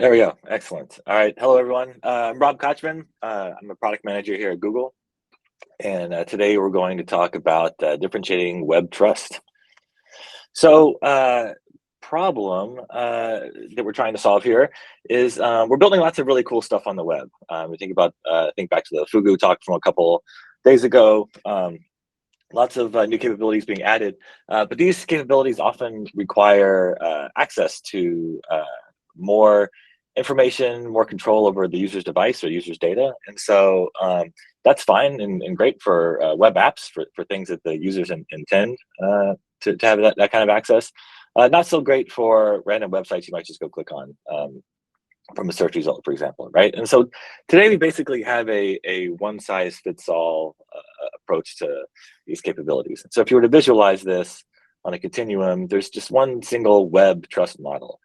There we go. Excellent. All right. Hello, everyone. I'm Rob Kochman. I'm a product manager here at Google. And today we're going to talk about differentiating web trust. So, problem that we're trying to solve here is we're building lots of really cool stuff on the web. We think back to the Fugu talk from a couple days ago. Lots of new capabilities being added, but these capabilities often require access to more information, more control over the user's device or user's data. And so that's fine and great for web apps, for things that the users intend to have that kind of access. Not so great for random websites you might just go click on from a search result, for example, right? And so today we basically have a one-size-fits-all approach to these capabilities. So if you were to visualize this on a continuum, there's just one single web trust model,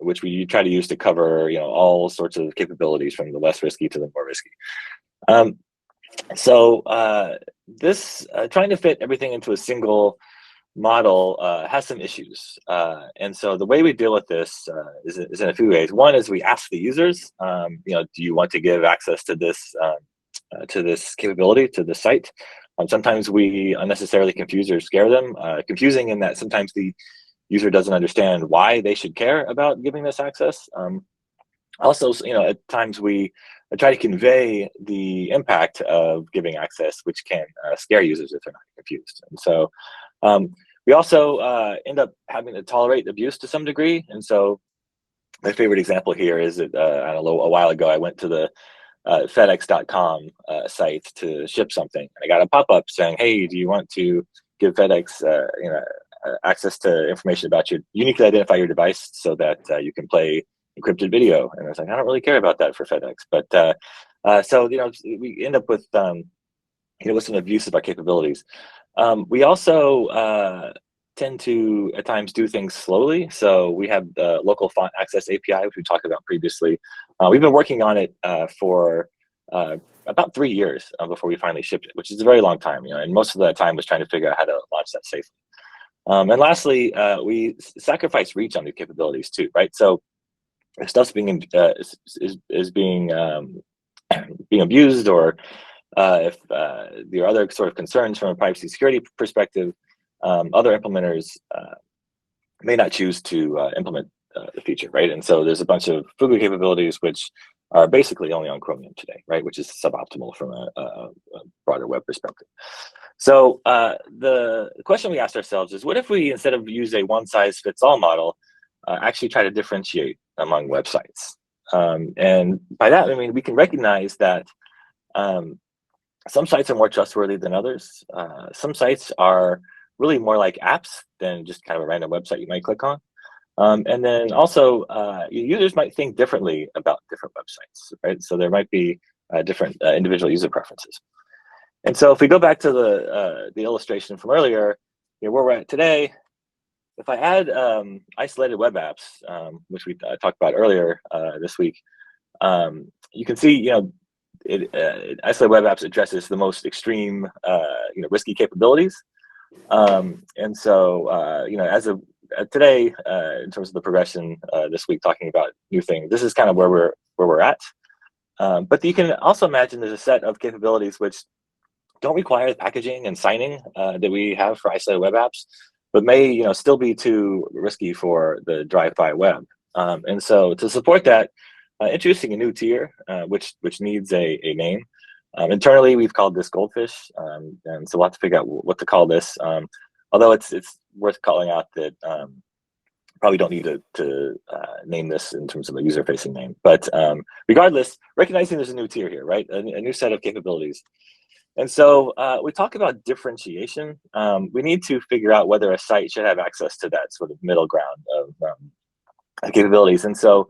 which we try to use to cover all sorts of capabilities from the less risky to the more risky. This trying to fit everything into a single model has some issues, and so the way we deal with this is in a few ways. One is we ask the users, do you want to give access to this capability, to the site? Sometimes we unnecessarily confuse or scare them, confusing in that sometimes the user doesn't understand why they should care about giving this access. Also, at times we try to convey the impact of giving access, which can scare users if they're not confused. And so we also end up having to tolerate abuse to some degree. And so my favorite example here is that I don't know, a while ago I went to the FedEx.com site to ship something, and I got a pop-up saying, "Hey, do you want to give FedEx access to information about you, uniquely identify your device so that you can play encrypted video?" And I was like, I don't really care about that for FedEx, but so we end up with with some abuse of our capabilities. We also tend to at times do things slowly. So we have the local font access API, which we talked about previously. We've been working on it for about 3 years before we finally shipped it, which is a very long time. And most of that time was trying to figure out how to launch that safely. And lastly, we sacrifice reach on new capabilities too, right? So if stuff's being is being being abused, or if there are other sort of concerns from a privacy security perspective, other implementers may not choose to implement the feature, right? And so there's a bunch of Fugu capabilities which are basically only on Chromium today, right? Which is suboptimal from a broader web perspective. So the question we asked ourselves is, what if we, instead of use a one-size-fits-all model, actually try to differentiate among websites? And by that, I mean, we can recognize that some sites are more trustworthy than others. Some sites are really more like apps than just kind of a random website you might click on. And then also, users might think differently about different websites, right? So there might be different individual user preferences. And so if we go back to the illustration from earlier, where we're at today, if I add isolated web apps, which we talked about earlier this week, you can see, isolated web apps addresses the most extreme, risky capabilities. And so, as of today, in terms of the progression this week, talking about new things, this is kind of where we're at. But you can also imagine there's a set of capabilities which don't require the packaging and signing that we have for isolated web apps, but may still be too risky for the drive-by web. And so to support that, introducing a new tier, which needs a name. Internally, we've called this Goldfish, and so we'll have to figure out what to call this. Although it's worth calling out that probably don't need to name this in terms of a user-facing name. But regardless, recognizing there's a new tier here, right? A new set of capabilities. And so we talk about differentiation. We need to figure out whether a site should have access to that sort of middle ground of capabilities. And so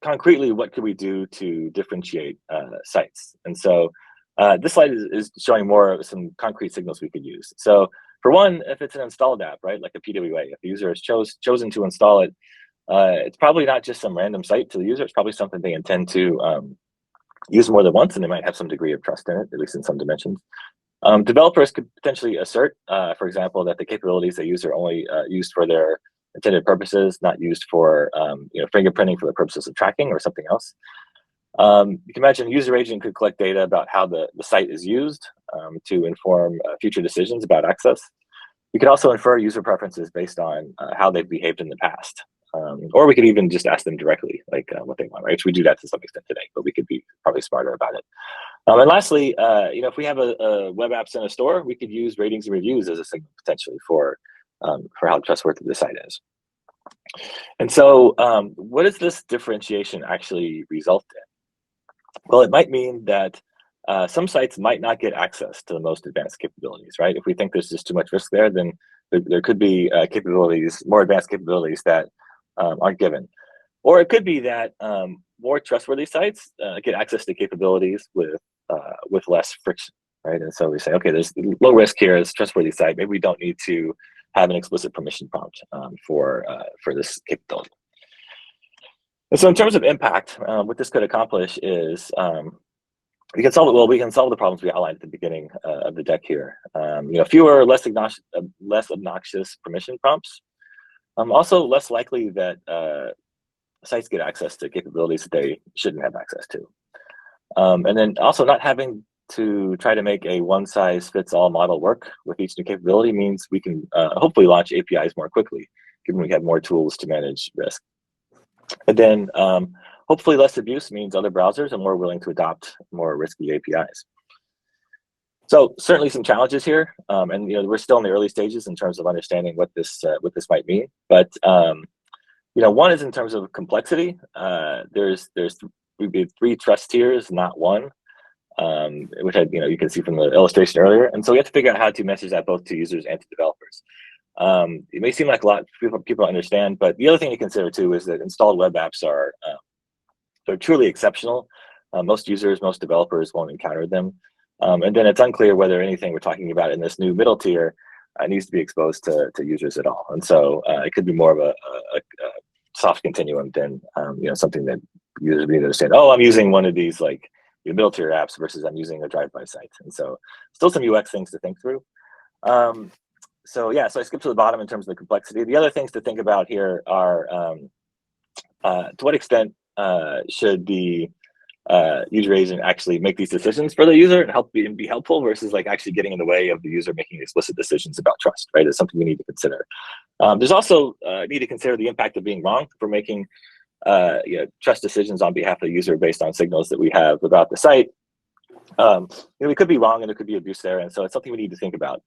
concretely, what could we do to differentiate sites? And so this slide is showing more of some concrete signals we could use. So for one, if it's an installed app, right, like a PWA, if the user has chosen to install it, it's probably not just some random site to the user. It's probably something they intend to use more than once, and they might have some degree of trust in it, at least in some dimensions. Developers could potentially assert, for example, that the capabilities they use are only used for their intended purposes, not used for fingerprinting for the purposes of tracking or something else. You can imagine a user agent could collect data about how the site is used to inform future decisions about access. You could also infer user preferences based on how they've behaved in the past. Or we could even just ask them directly, like what they want, right? So we do that to some extent today, but we could be probably smarter about it. And lastly, if we have a web apps in a store, we could use ratings and reviews as a signal potentially for how trustworthy the site is. And so what does this differentiation actually result in? Well, it might mean that some sites might not get access to the most advanced capabilities, right? If we think there's just too much risk there, then there could be more advanced capabilities that aren't given. Or it could be that more trustworthy sites get access to capabilities with less friction, right? And so we say, okay, there's low risk here, it's a trustworthy site. Maybe we don't need to have an explicit permission prompt for this capability. And so in terms of impact, what this could accomplish is we can solve the problems we outlined at the beginning of the deck here. Fewer, less obnoxious permission prompts. Also less likely that sites get access to capabilities that they shouldn't have access to. And then also not having to try to make a one-size-fits-all model work with each new capability means we can hopefully launch APIs more quickly, given we have more tools to manage risk. And then hopefully less abuse means other browsers are more willing to adopt more risky APIs. So certainly some challenges here, and we're still in the early stages in terms of understanding what this might mean. But one is in terms of complexity. There's 3 trust tiers, not one, which you can see from the illustration earlier. And so we have to figure out how to message that both to users and to developers. It may seem like a lot people understand, but the other thing to consider too is that installed web apps are they're truly exceptional. Most users, most developers won't encounter them. And then it's unclear whether anything we're talking about in this new middle tier needs to be exposed to users at all. And so it could be more of a soft continuum than something that users need to understand. Oh, I'm using one of these like middle tier apps versus I'm using a drive-by site. And so still some UX things to think through. So I skipped to the bottom in terms of the complexity. The other things to think about here are to what extent should the user agent actually make these decisions for the user and be helpful versus like actually getting in the way of the user making explicit decisions about trust, right? It's something we need to consider. There's also need to consider the impact of being wrong for making trust decisions on behalf of the user based on signals that we have about the site. We could be wrong and there could be abuse there, and so it's something we need to think about.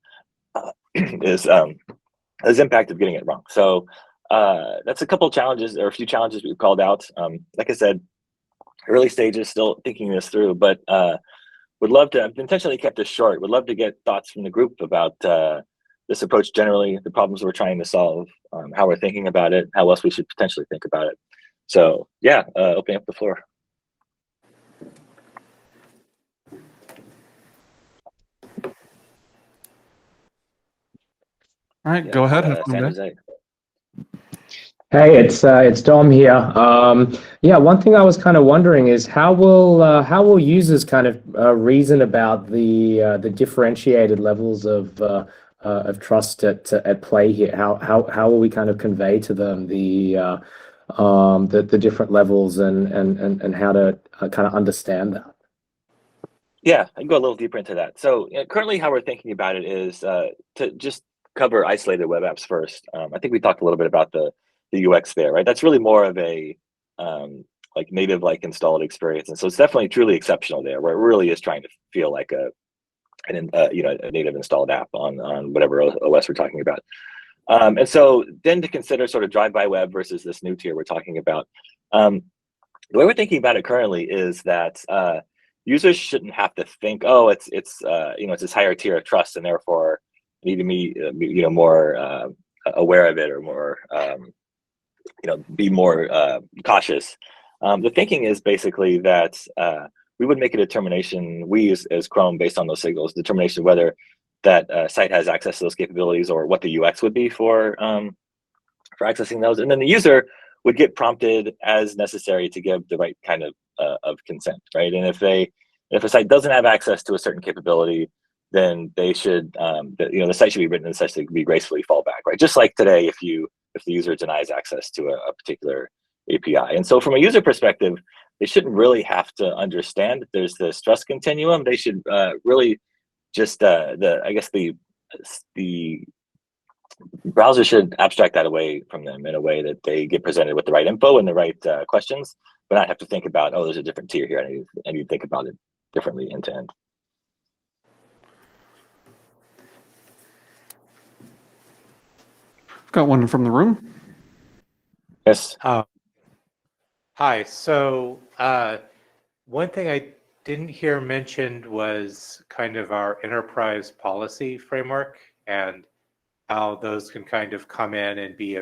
Is impact of getting it wrong. So that's a couple of challenges, or a few challenges we've called out. Like I said, early stages, still thinking this through, but would love to, I've intentionally kept this short, would love to get thoughts from the group about this approach generally, the problems we're trying to solve, how we're thinking about it, how else we should potentially think about it. So opening up the floor. All right, go ahead. Hey, it's Dom here. One thing I was kind of wondering is how will users kind of reason about the differentiated levels of trust at play here? How will we kind of convey to them the different levels and how to kind of understand that? Yeah, I can go a little deeper into that. So currently how we're thinking about it is to just cover isolated web apps first. I think we talked a little bit about the UX there, right? That's really more of a like native installed experience, and so it's definitely truly exceptional there, where it really is trying to feel like a native installed app on whatever OS we're talking about. And so then to consider sort of drive-by web versus this new tier we're talking about. The way we're thinking about it currently is that users shouldn't have to think, oh, it's this higher tier of trust, and therefore need to be more aware of it, or more be more cautious. The thinking is basically that we would make a determination, we as Chrome, based on those signals, determination whether that site has access to those capabilities or what the UX would be for accessing those, and then the user would get prompted as necessary to give the right kind of consent, right? And if a site doesn't have access to a certain capability, then they should, the site should be written in such that it can be gracefully fallback, right? Just like today, if you if the user denies access to a particular API. And so from a user perspective, they shouldn't really have to understand that there's this trust continuum. They should really just I guess the browser should abstract that away from them in a way that they get presented with the right info and the right questions, but not have to think about, oh, there's a different tier here. I need to think about it differently end to end. Got one from the room. Yes. Hi. So one thing I didn't hear mentioned was kind of our enterprise policy framework and how those can kind of come in and be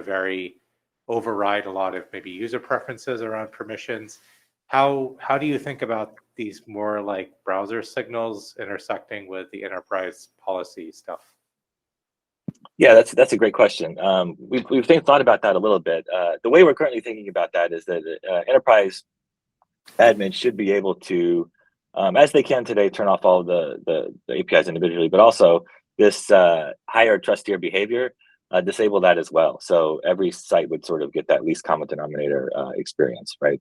override a lot of maybe user preferences around permissions. How do you think about these more like browser signals intersecting with the enterprise policy stuff? Yeah, that's a great question. We've thought about that a little bit. The way we're currently thinking about that is that enterprise admins should be able to, as they can today, turn off all the APIs individually, but also this higher trust tier behavior, disable that as well. So every site would sort of get that least common denominator experience, right?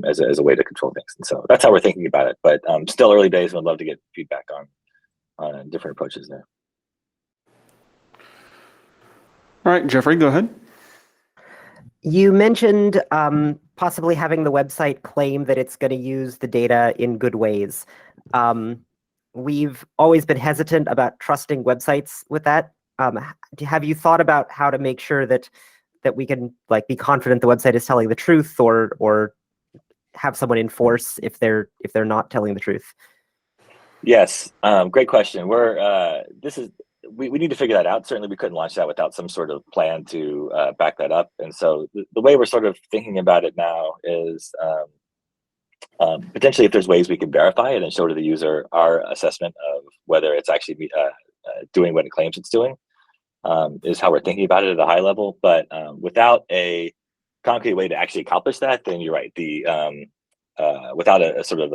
As a way to control things. And so that's how we're thinking about it. But still early days, and would love to get feedback on different approaches there. All right, Jeffrey, go ahead. You mentioned possibly having the website claim that it's going to use the data in good ways. We've always been hesitant about trusting websites with that. Have you thought about how to make sure that we can like be confident the website is telling the truth, or have someone enforce if they're not telling the truth? Yes, great question. We need to figure that out. Certainly, we couldn't launch that without some sort of plan to back that up. And so the way we're sort of thinking about it now is potentially if there's ways we can verify it and show to the user our assessment of whether it's actually doing what it claims it's doing, is how we're thinking about it at a high level. But without a concrete way to actually accomplish that, then you're right. Without a sort of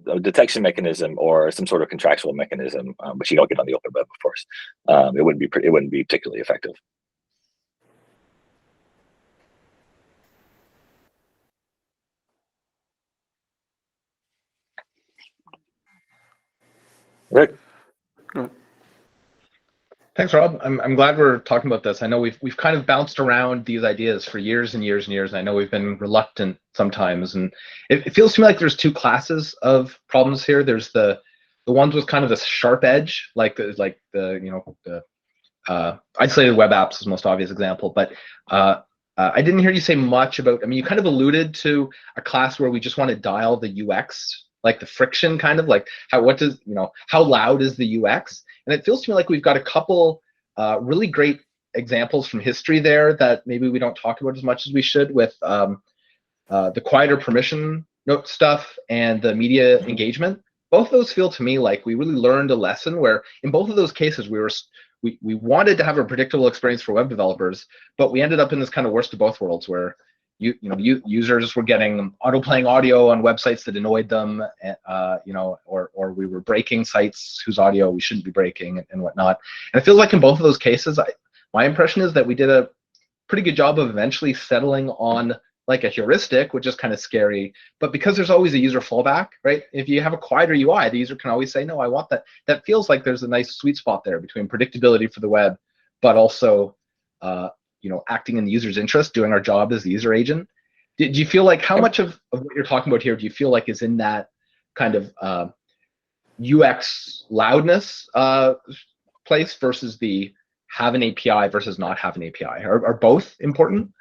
a detection mechanism or some sort of contractual mechanism, which you don't get on the open web, of course, it wouldn't be particularly effective. Rick. Thanks, Rob. I'm glad we're talking about this. I know we've kind of bounced around these ideas for years and years and years, and I know we've been reluctant sometimes. And it feels to me like there's two classes of problems here. There's the ones with kind of this sharp edge, like the isolated web apps is the most obvious example. But I didn't hear you say much about. I mean, you kind of alluded to a class where we just want to dial the UX, like the friction, kind of like how loud is the UX? And it feels to me like we've got a couple really great examples from history there that maybe we don't talk about as much as we should, with the quieter permission note stuff and the media engagement. Both of those feel to me like we really learned a lesson where in both of those cases we wanted to have a predictable experience for web developers, but we ended up in this kind of worst of both worlds where users were getting auto-playing audio on websites that annoyed them, or we were breaking sites whose audio we shouldn't be breaking and whatnot. And it feels like in both of those cases, my impression is that we did a pretty good job of eventually settling on like a heuristic, which is kind of scary. But because there's always a user fallback, right? If you have a quieter UI, the user can always say, no, I want that. That feels like there's a nice sweet spot there between predictability for the web, but also acting in the user's interest, doing our job as the user agent. Do you feel like how much of what you're talking about here do you feel like is in that kind of UX loudness place versus the have an API versus not have an API? Are both important?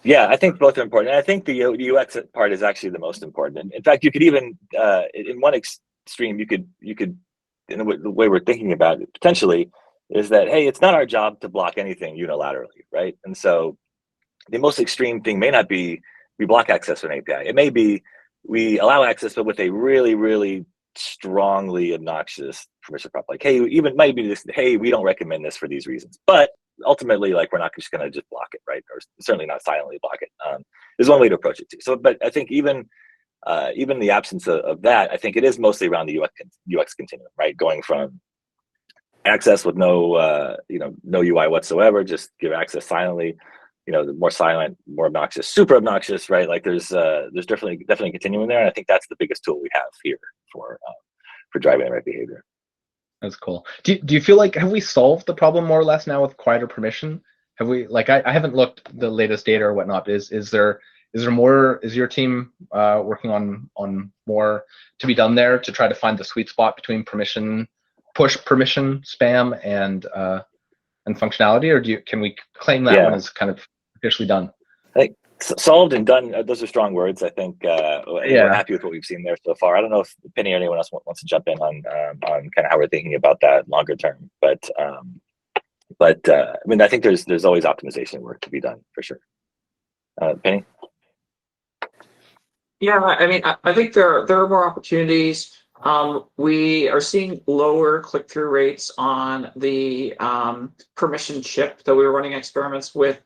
Yeah, I think both are important. And I think the UX part is actually the most important. And in fact, you could even, in one extreme, you could, in the way we're thinking about it, potentially, is that, hey, it's not our job to block anything unilaterally, right? And so the most extreme thing may not be we block access to an API. It may be we allow access, but with a really, really strongly obnoxious permission prop. Like, hey, even might be this, hey, we don't recommend this for these reasons. But ultimately, like, we're not just going to just block it, right? Or certainly not silently block it. There's one way to approach it too. So, but I think even the absence of that, I think it is mostly around the UX continuum, right? Going from access with no no UI whatsoever. Just give access silently. The more silent, more obnoxious, super obnoxious, right? Like there's definitely continuing there, and I think that's the biggest tool we have here for driving the right behavior. That's cool. Do you feel like, have we solved the problem more or less now with quieter permission? Have we, like, I haven't looked the latest data or whatnot. Is there more? Is your team working on more to be done there to try to find the sweet spot between permission, push permission, spam, and functionality, or can we claim that one is kind of officially done? I think solved and done, those are strong words. I think we're happy with what we've seen there so far. I don't know if Penny or anyone else wants to jump in on kind of how we're thinking about that longer term, but I mean, I think there's always optimization work to be done for sure. Penny? Yeah, I mean, I think there are more opportunities. We are seeing lower click-through rates on the permission chip that we were running experiments with.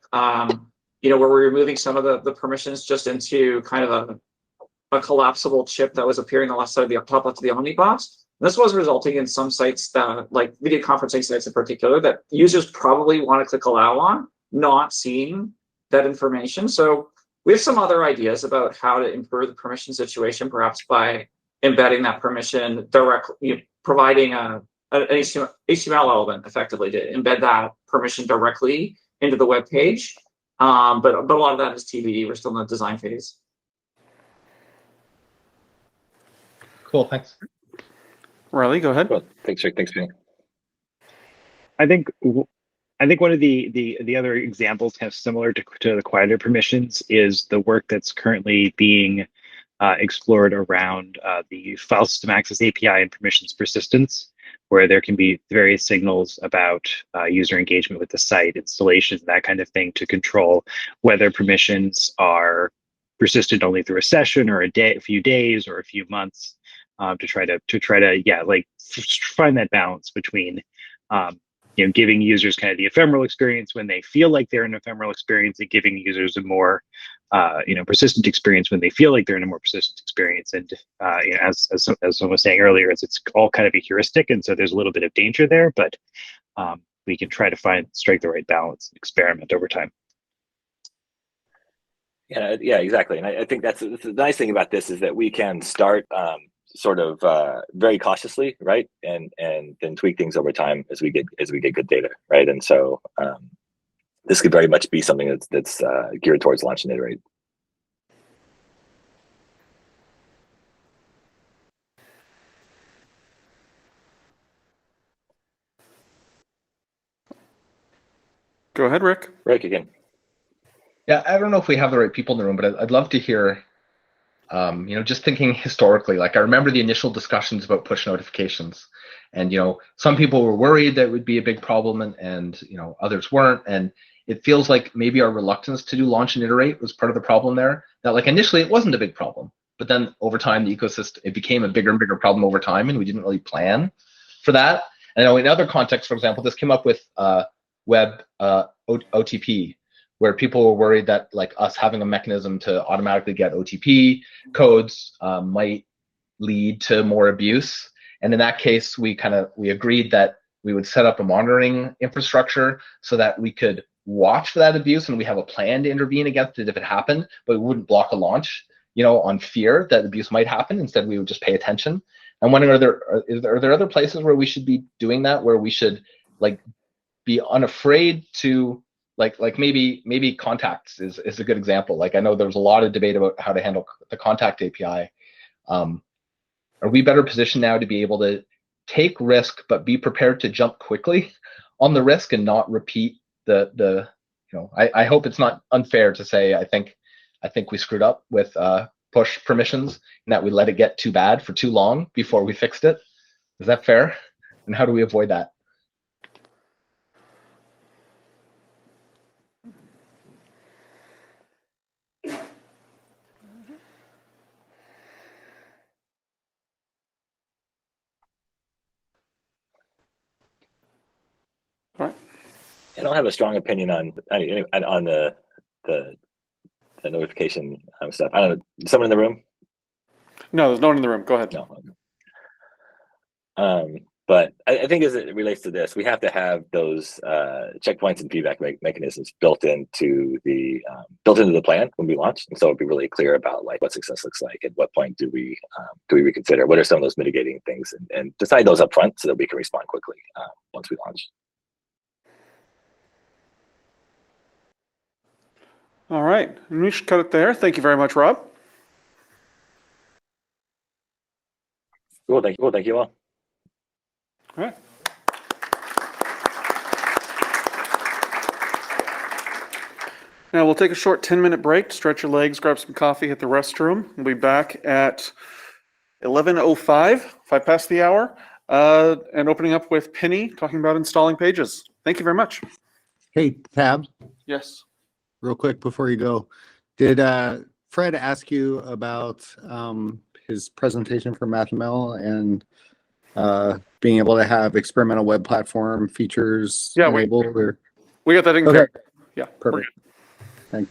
Where we're removing some of the permissions just into kind of a collapsible chip that was appearing on the left side of the top left of the Omnibox. This was resulting in some sites that, like video conferencing sites in particular, that users probably want to click allow on, not seeing that information. So we have some other ideas about how to improve the permission situation, perhaps by embedding that permission directly, providing an HTML element effectively to embed that permission directly into the web page. But a lot of that is TBD. We're still in the design phase. Cool, thanks. Riley, go ahead. Well, thanks, Rick. Thanks, Penny. I think one of the other examples kind of similar to the quieter permissions is the work that's currently being explored around the file system access API and permissions persistence, where there can be various signals about user engagement with the site, installations, that kind of thing, to control whether permissions are persistent only through a session or a few days or a few months, to try to find that balance between giving users kind of the ephemeral experience when they feel like they're in an ephemeral experience, and giving users a more persistent experience when they feel like they're in a more persistent experience. And as someone was saying earlier, it's all kind of a heuristic, and so there's a little bit of danger there, but we can try to strike the right balance and experiment over time. Yeah, exactly. And I think that's the nice thing about this, is that we can start sort of very cautiously, right, and then tweak things over time as we get good data, right. And so this could very much be something that's geared towards launch and iterate. Go ahead, Rick. Rick, again. Yeah, I don't know if we have the right people in the room, but I'd love to hear, just thinking historically. Like, I remember the initial discussions about push notifications, and some people were worried that it would be a big problem, and others weren't. And it feels like maybe our reluctance to do launch and iterate was part of the problem there. That, like, initially it wasn't a big problem, but then over time the ecosystem, it became a bigger and bigger problem over time, and we didn't really plan for that. And in other contexts, for example, this came up with web OTP, where people were worried that, like, us having a mechanism to automatically get OTP codes might lead to more abuse. And in that case, we agreed that we would set up a monitoring infrastructure so that we could watch for that abuse, and we have a plan to intervene against it if it happened, but we wouldn't block a launch, on fear that abuse might happen. Instead, we would just pay attention. I'm wondering, are there other places where we should be doing that, where we should, like, be unafraid to, like maybe contacts is a good example. Like, I know there was a lot of debate about how to handle the contact API. Are we better positioned now to be able to take risk, but be prepared to jump quickly on the risk and not repeat I hope it's not unfair to say I think we screwed up with push permissions, and that we let it get too bad for too long before we fixed it. Is that fair? And how do we avoid that? I don't have a strong opinion on the notification stuff. I don't know. Someone in the room? No, there's no one in the room. Go ahead. No. But I think as it relates to this, we have to have those checkpoints and feedback mechanisms built into the plan when we launch, and so it'll be really clear about like what success looks like. At what point do we reconsider? What are some of those mitigating things, and decide those up front so that we can respond quickly once we launch. All right, and we should cut it there. Thank you very much, Rob. Cool. Thank you. Thank you all. All right. Now we'll take a short 10-minute break, stretch your legs, grab some coffee, hit the restroom. We'll be back at 11:05, 5 past the hour, and opening up with Penny talking about installing pages. Thank you very much. Hey, Tab, Yes. real quick before you go. Did Fred ask you about his presentation for MathML and being able to have experimental web platform features enabled? We got that in. Okay. Yeah. Perfect. Thanks.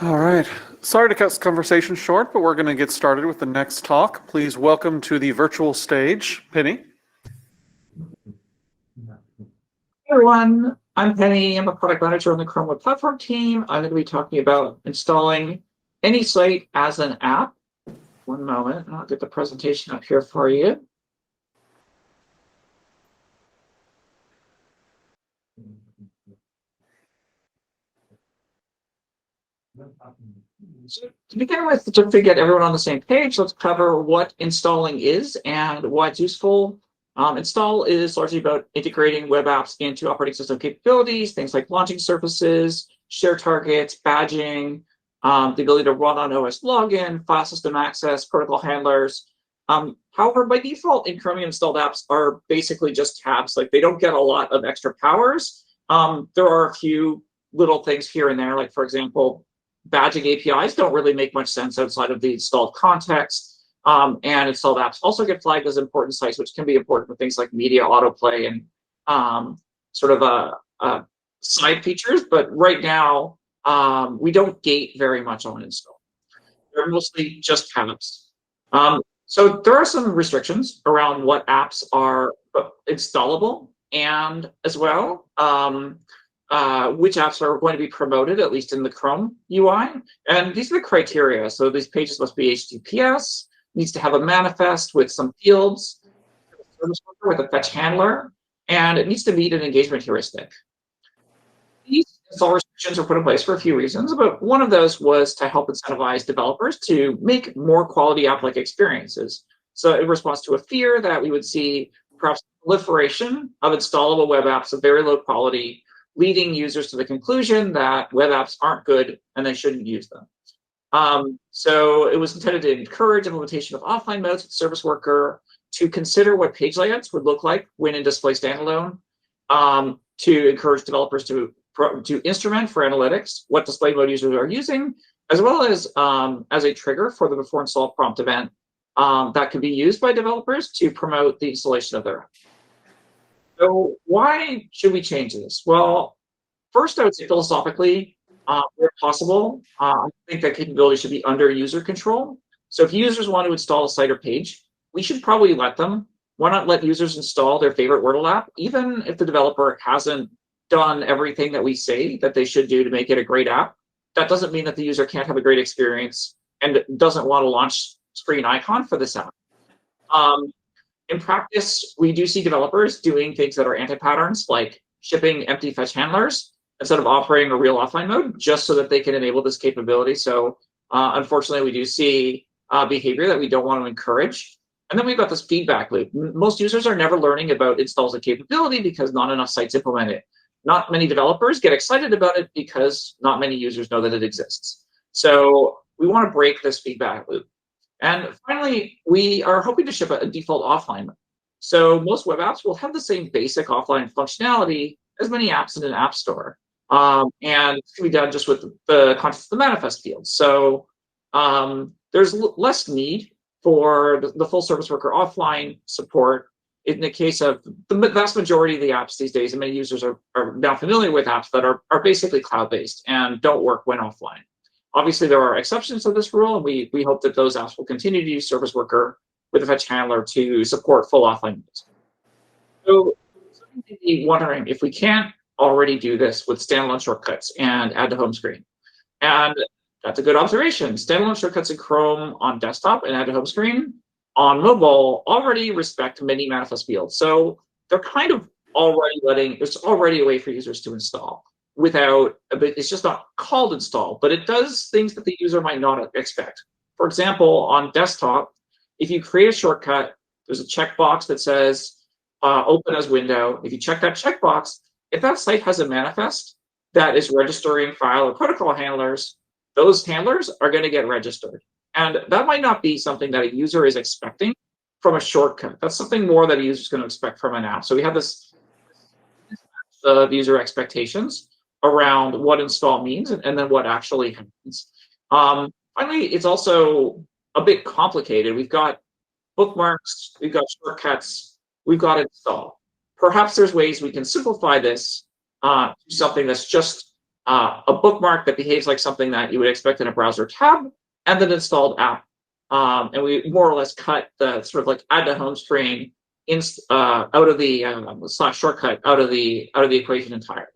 All right. Sorry to cut this conversation short, but we're going to get started with the next talk. Please welcome to the virtual stage, Penny. Hey everyone, I'm Penny. I'm a product manager on the Chrome Web Platform team. I'm going to be talking about installing any site as an app. One moment, and I'll get the presentation up here for you. So to begin with, to get everyone on the same page, let's cover what installing is and why it's useful. Install is largely about integrating web apps into operating system capabilities, things like launching surfaces, share targets, badging, the ability to run on OS login, file system access, protocol handlers. However, by default, in Chromium installed apps are basically just tabs. Like, they don't get a lot of extra powers. There are a few little things here and there, like, for example, badging APIs don't really make much sense outside of the installed context. And installed apps also get flagged as important sites, which can be important for things like media autoplay and sort of side features. But right now, we don't gate very much on install. They're mostly just tabs. So there are some restrictions around what apps are installable, and as well, which apps are going to be promoted, at least in the Chrome UI. And these are the criteria. So these pages must be HTTPS, needs to have a manifest with some fields, service worker with a fetch handler, and it needs to meet an engagement heuristic. These install restrictions were put in place for a few reasons, but one of those was to help incentivize developers to make more quality app-like experiences. So in response to a fear that we would see perhaps proliferation of installable web apps of very low quality, leading users to the conclusion that web apps aren't good and they shouldn't use them. So it was intended to encourage implementation of offline modes with Service Worker, to consider what page layouts would look like when in display standalone, to encourage developers to instrument for analytics what display mode users are using, as well as a trigger for the before install prompt event that could be used by developers to promote the installation of their app. So why should we change this? Well, first, I would say philosophically, where possible, I think that capability should be under user control. So if users want to install a site or page, we should probably let them. Why not let users install their favorite Wordle app, even if the developer hasn't done everything that we say that they should do to make it a great app? That doesn't mean that the user can't have a great experience and doesn't want to launch screen icon for this app. In practice, we do see developers doing things that are anti-patterns, like shipping empty fetch handlers instead of operating a real offline mode, just so that they can enable this capability. So unfortunately, we do see behavior that we don't want to encourage. And then we've got this feedback loop. Most users are never learning about installs and capability because not enough sites implement it. Not many developers get excited about it because not many users know that it exists. So we want to break this feedback loop. And finally, we are hoping to ship a default offline mode. So most web apps will have the same basic offline functionality as many apps in an app store. And it can be done just with the context of the manifest field. So there's less need for the full Service Worker offline support in the case of the vast majority of the apps these days, and many users are now familiar with apps that are basically cloud-based and don't work when offline. Obviously, there are exceptions to this rule, and we hope that those apps will continue to use Service Worker with a fetch handler to support full offline modes. So some may be wondering if we can't already do this with standalone shortcuts and add to home screen. And that's a good observation. Standalone shortcuts in Chrome on desktop and add to home screen on mobile already respect many manifest fields. So they're kind of already there's already a way for users to install without, it's just not called install, but it does things that the user might not expect. For example, on desktop, if you create a shortcut, there's a checkbox that says open as window. If you check that checkbox, if that site has a manifest that is registering file or protocol handlers, those handlers are going to get registered. And that might not be something that a user is expecting from a shortcut. That's something more that a user is going to expect from an app. So we have this of user expectations around what install means and then what actually happens. Finally, it's also a bit complicated. We've got bookmarks, we've got shortcuts, we've got install. Perhaps there's ways we can simplify this to something that's just a bookmark that behaves like something that you would expect in a browser tab, and an installed app. And we more or less cut the sort of like add to home screen out of the slash shortcut out of the equation entirely.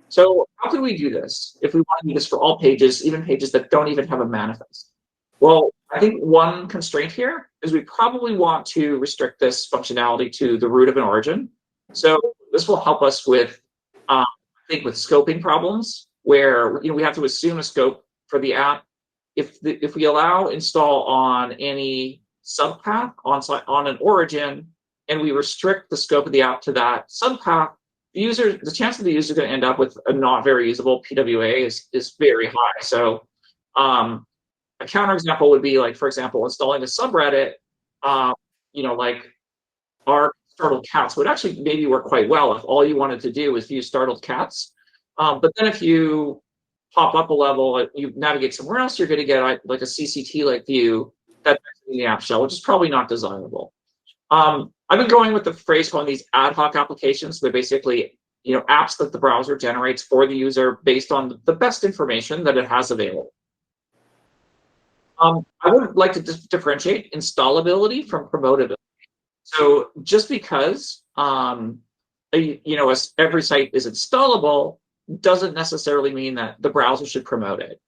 So how can we do this if we want to do this for all pages, even pages that don't even have a manifest? Well, I think one constraint here is we probably want to restrict this functionality to the root of an origin. So this will help us with, I think, with scoping problems where we have to assume a scope for the app. If we allow install on any subpath on an origin, and we restrict the scope of the app to that subpath, the chance of the user is going to end up with a not very usable PWA is very high. So a counterexample would be like, for example, installing a subreddit, like our startled cats would actually maybe work quite well if all you wanted to do was view startled cats. But then if you pop up a level, you navigate somewhere else, you're going to get like a CCT-like view that's in the app shell, which is probably not desirable. I've been going with the phrase calling these ad hoc applications. They're basically apps that the browser generates for the user based on the best information that it has available. I would like to differentiate installability from promotability. So just because every site is installable doesn't necessarily mean that the browser should promote it.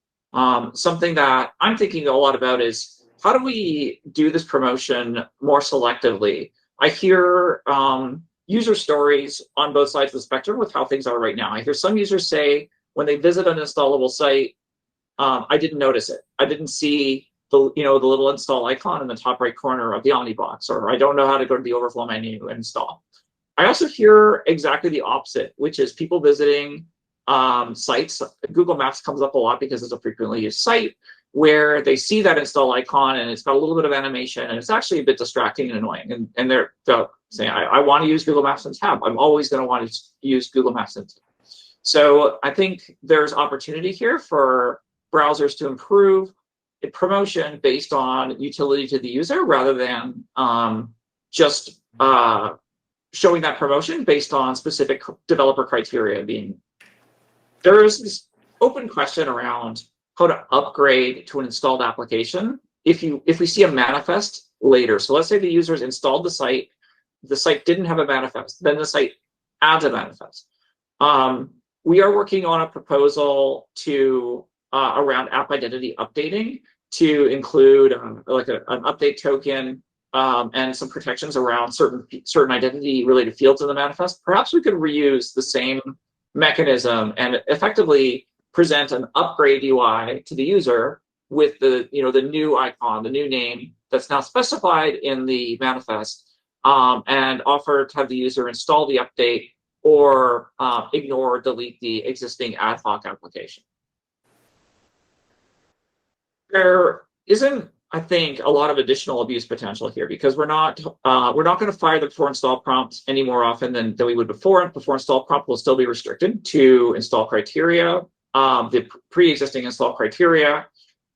Something that I'm thinking a lot about is how do we do this promotion more selectively? I hear user stories on both sides of the spectrum with how things are right now. I hear some users say when they visit an installable site, I didn't notice it. I didn't see the little install icon in the top right corner of the Omnibox, or I don't know how to go to the overflow menu and install. I also hear exactly the opposite, which is people visiting sites. Google Maps comes up a lot because it's a frequently used site where they see that install icon and it's got a little bit of animation and it's actually a bit distracting and annoying. And they're saying, I want to use Google Maps in tab. I'm always going to want to use Google Maps in tab. So I think there's opportunity here for browsers to improve promotion based on utility to the user rather than just showing that promotion based on specific developer criteria being. There is this open question around how to upgrade to an installed application if we see a manifest later. So let's say the users installed the site didn't have a manifest, then the site adds a manifest. We are working on a proposal to around app identity updating to include like an update token and some protections around certain identity related fields in the manifest. Perhaps we could reuse the same mechanism and effectively present an upgrade UI to the user with the new icon, the new name that's now specified in the manifest, and offer to have the user install the update or ignore or delete the existing ad hoc application. There isn't, I think, a lot of additional abuse potential here because we're not going to fire the before install prompt any more often than we would before. Before install prompt will still be restricted to install criteria, the pre-existing install criteria,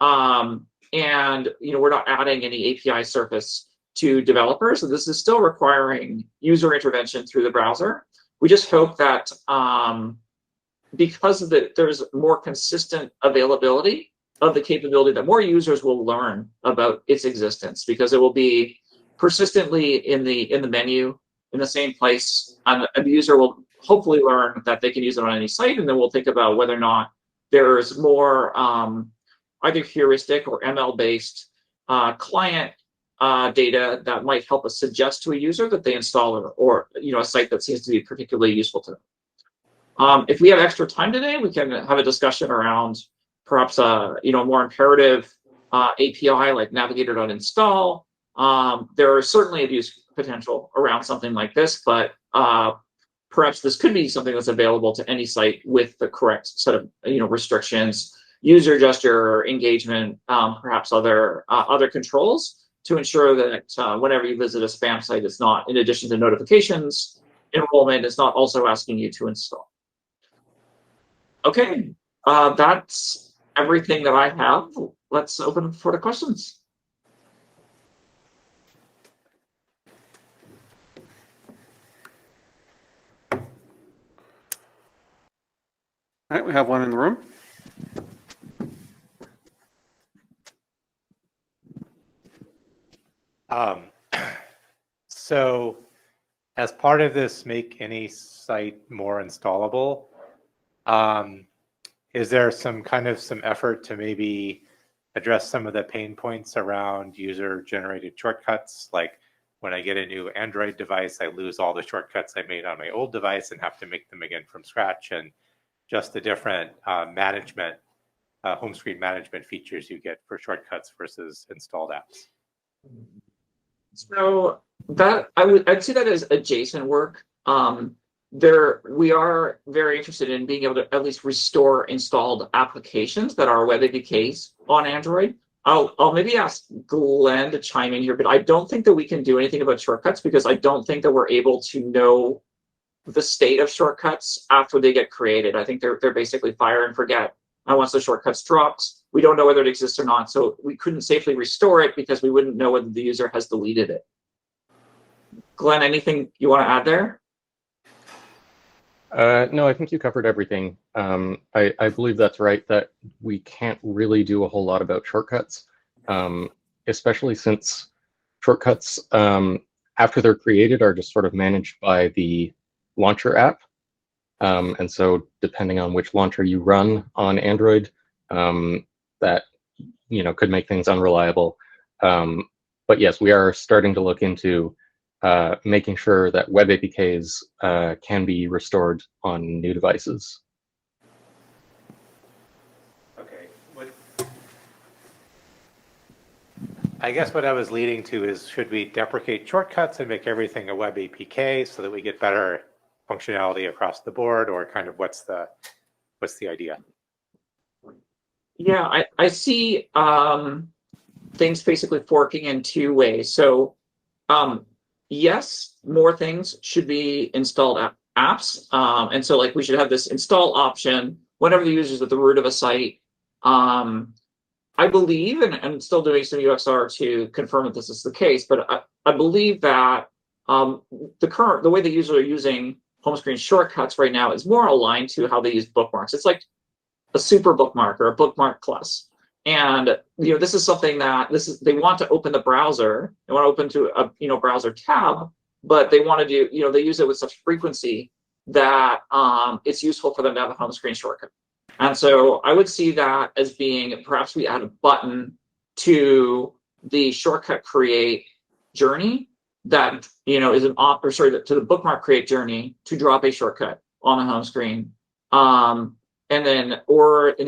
and we're not adding any API surface to developers. So this is still requiring user intervention through the browser. We just hope that because there's more consistent availability of the capability, that more users will learn about its existence because it will be persistently in the menu in the same place, and the user will hopefully learn that they can use it on any site, and then we'll think about whether or not there's more either heuristic or ML-based client data that might help us suggest to a user that they install or a site that seems to be particularly useful to them. If we have extra time today, we can have a discussion around perhaps a more imperative API like navigator.install. There is certainly abuse potential around something like this, but perhaps this could be something that's available to any site with the correct set of restrictions, user gesture, engagement, perhaps other controls to ensure that whenever you visit a spam site, it's not, in addition to notifications, enrollment is not also asking you to install. Okay, that's everything that I have. Let's open for the questions. All right, we have one in the room. So as part of this make any site more installable, is there some effort to maybe address some of the pain points around user generated shortcuts? Like when I get a new Android device, I lose all the shortcuts I made on my old device and have to make them again from scratch, and just the different home screen management features you get for shortcuts versus installed apps. So that I'd see that as adjacent work. We are very interested in being able to at least restore installed applications that are web APKs on Android. I'll maybe ask Glenn to chime in here, but I don't think that we can do anything about shortcuts because I don't think that we're able to know the state of shortcuts after they get created. I think they're basically fire and forget. And once the shortcuts dropped, we don't know whether it exists or not. So we couldn't safely restore it because we wouldn't know whether the user has deleted it. Glenn, anything you want to add there? No, I think you covered everything. I believe that's right, that we can't really do a whole lot about shortcuts, especially since shortcuts, after they're created, are just sort of managed by the launcher app. And so depending on which launcher you run on Android, that could make things unreliable. But yes, we are starting to look into making sure that web APKs can be restored on new devices. Okay. I guess what I was leading to is, should we deprecate shortcuts and make everything a web APK so that we get better functionality across the board, or kind of what's the idea? Yeah, I see things basically forking in two ways. So yes, more things should be installed apps. And so like we should have this install option whenever the user's at the root of a site. I believe, and I'm still doing some UXR to confirm that this is the case, but I believe that the way the users are using home screen shortcuts right now is more aligned to how they use bookmarks. It's like a super bookmark or a bookmark plus. And this is something that they want to open the browser. They want to open to a browser tab, but they want to do they use it with such frequency that it's useful for them to have a home screen shortcut. And so I would see that as being, perhaps we add a button to the shortcut create journey that is an to the bookmark create journey to drop a shortcut on the home screen. And then, or in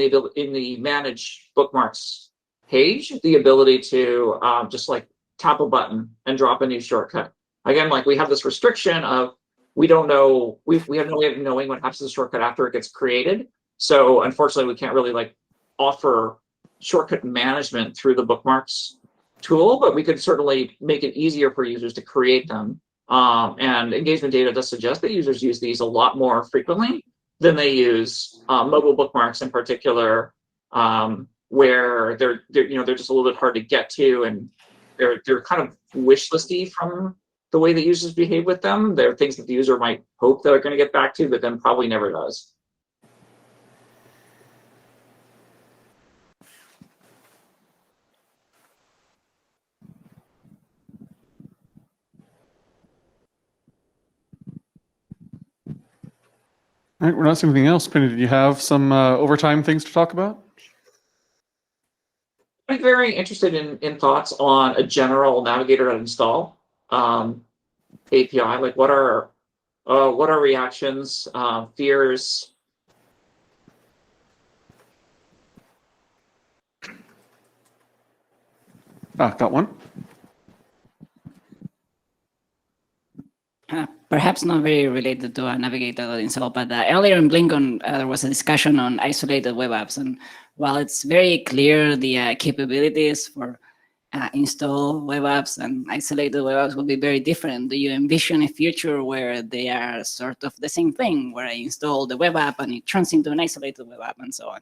the manage bookmarks page, the ability to just like tap a button and drop a new shortcut. Again, like we have this restriction of we don't know, we have no way of knowing what happens to the shortcut after it gets created. So unfortunately, we can't really like offer shortcut management through the bookmarks tool, but we could certainly make it easier for users to create them. And engagement data does suggest that users use these a lot more frequently than they use mobile bookmarks in particular, where they're just a little bit hard to get to, and they're kind of wish listy from the way that users behave with them. They're things that the user might hope they're going to get back to, but then probably never does. All right, we're not seeing anything else. Penny, did you have some overtime things to talk about? I'm very interested in thoughts on a general navigator.install API. Like what are reactions, fears? Got one. Perhaps not very related to a navigator install, but earlier in BlinkOn, there was a discussion on isolated web apps. And while it's very clear the capabilities for install web apps and isolated web apps will be very different, do you envision a future where they are sort of the same thing, where I install the web app and it turns into an isolated web app and so on?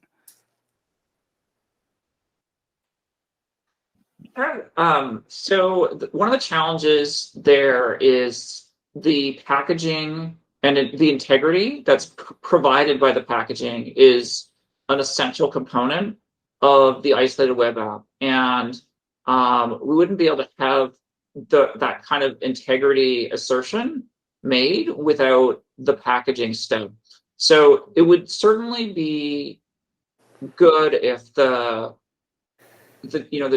So one of the challenges there is the packaging And the integrity that's provided by the packaging is an essential component of the isolated web app. And we wouldn't be able to have that kind of integrity assertion made without the packaging step. So it would certainly be good if the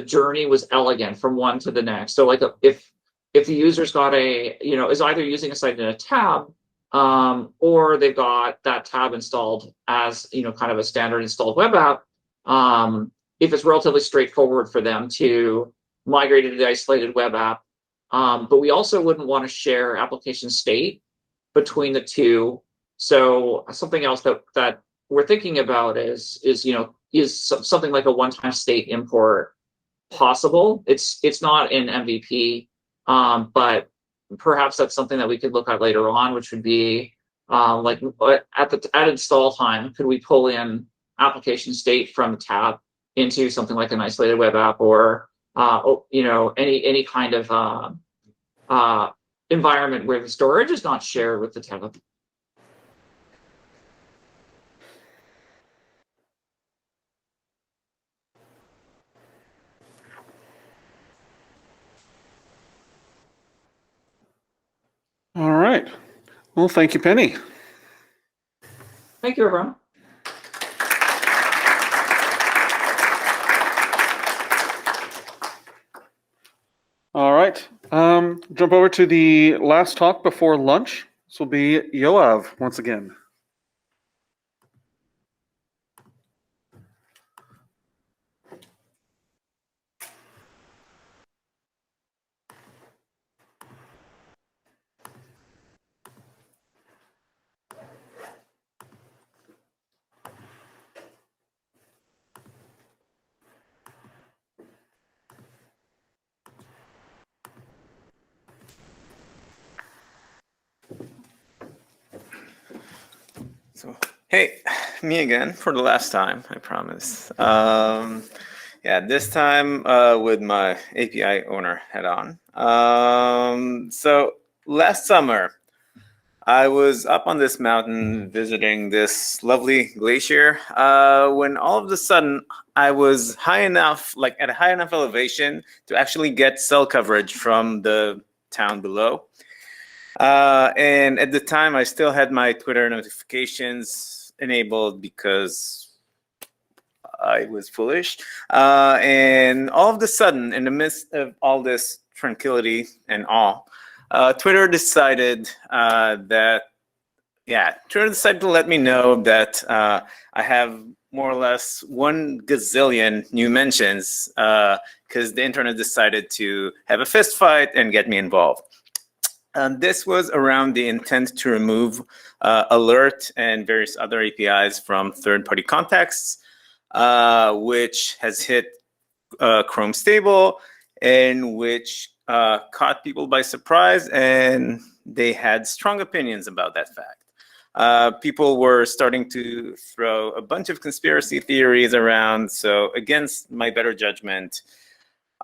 journey was elegant from one to the next. So like if the user's got is either using a site in a tab, or they've got that tab installed as kind of a standard installed web app, if it's relatively straightforward for them to migrate into the isolated web app. But we also wouldn't want to share application state between the two. So something else that we're thinking about is something like a one-time state import possible. It's not in MVP, but perhaps that's something that we could look at later on, which would be like at install time, could we pull in application state from the tab into something like an isolated web app, or any kind of environment where the storage is not shared with the tab. All right. Well, thank you, Penny. Thank you, everyone. All right. Jump over to the last talk before lunch. This will be Yoav once again. So, hey, me again for the last time, I promise. Yeah, this time with my API owner head on. So last summer, I was up on this mountain visiting this lovely glacier when all of a sudden I was high enough, like at a high enough elevation to actually get cell coverage from the town below. And at the time, I still had my Twitter notifications enabled because I was foolish. And all of a sudden, in the midst of all this tranquility and awe, Twitter decided Twitter decided to let me know that I have more or less 1 gazillion new mentions because the internet decided to have a fist fight and get me involved. This was around the intent to remove alert and various other APIs from third-party contexts, which has hit Chrome stable, and which caught people by surprise, and they had strong opinions about that fact. People were starting to throw a bunch of conspiracy theories around, so against my better judgment,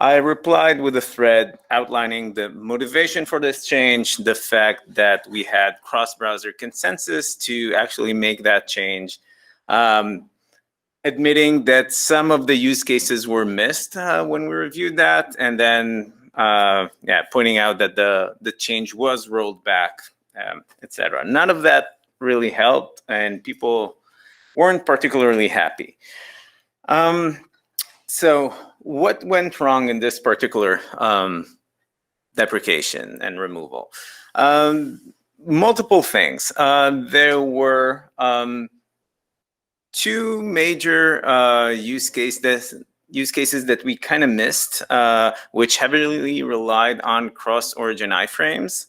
I replied with a thread outlining the motivation for this change, the fact that we had cross-browser consensus to actually make that change, admitting that some of the use cases were missed when we reviewed that, and then pointing out that the change was rolled back, etc. None of that really helped, and people weren't particularly happy. So what went wrong in this particular deprecation and removal? Multiple things. There were 2 major use cases that we kind of missed, which heavily relied on cross-origin iframes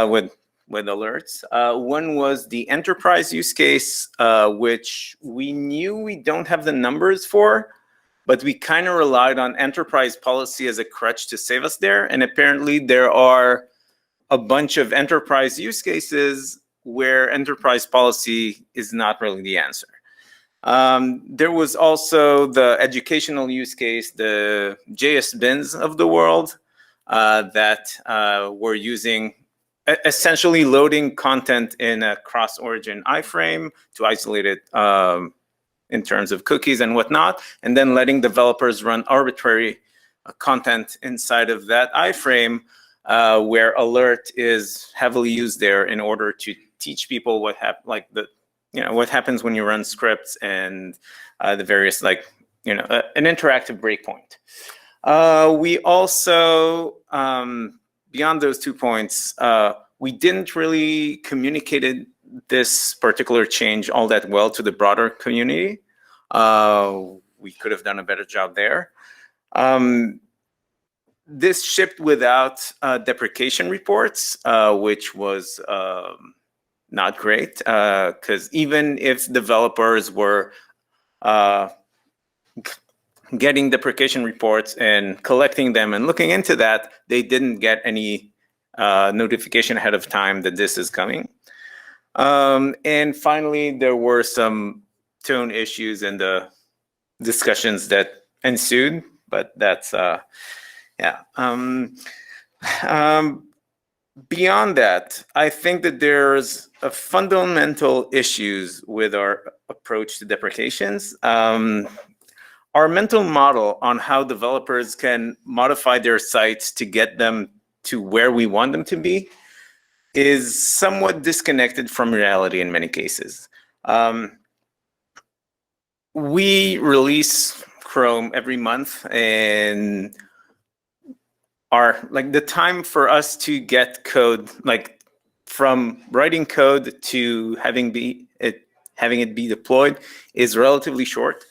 with alerts. One was the enterprise use case, which we knew we don't have the numbers for, but we kind of relied on enterprise policy as a crutch to save us there. And apparently there are a bunch of enterprise use cases where enterprise policy is not really the answer. There was also the educational use case, the JS bins of the world that were using essentially loading content in a cross-origin iframe to isolate it in terms of cookies and whatnot, and then letting developers run arbitrary content inside of that iframe, where alert is heavily used there in order to teach people what what happens when you run scripts and the various an interactive breakpoint. We also, beyond those 2 points, we didn't really communicate this particular change all that well to the broader community. We could have done a better job there. This shipped without deprecation reports, which was not great, because even if developers were getting deprecation reports and collecting them and looking into that, they didn't get any notification ahead of time that this is coming. And finally, there were some tone issues in the discussions that ensued, but that's beyond that, I think that there's a fundamental issues with our approach to deprecations. Our mental model on how developers can modify their sites to get them to where we want them to be is somewhat disconnected from reality in many cases. We release Chrome every month, and the time for us to get code, from writing code to having it be deployed, is relatively short.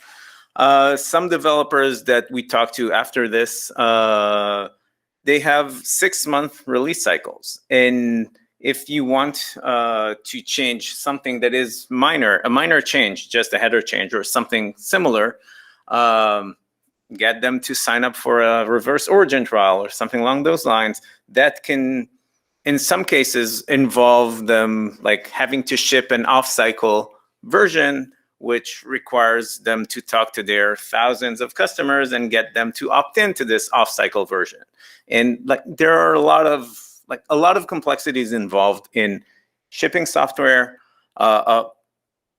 Some developers that we talked to after this, they have 6-month release cycles. And if you want to change something that is a minor change, just a header change or something similar, get them to sign up for a reverse origin trial or something along those lines. That can, in some cases, involve them having to ship an off-cycle version, which requires them to talk to their thousands of customers and get them to opt into this off-cycle version. And there are a lot of complexities involved in shipping software.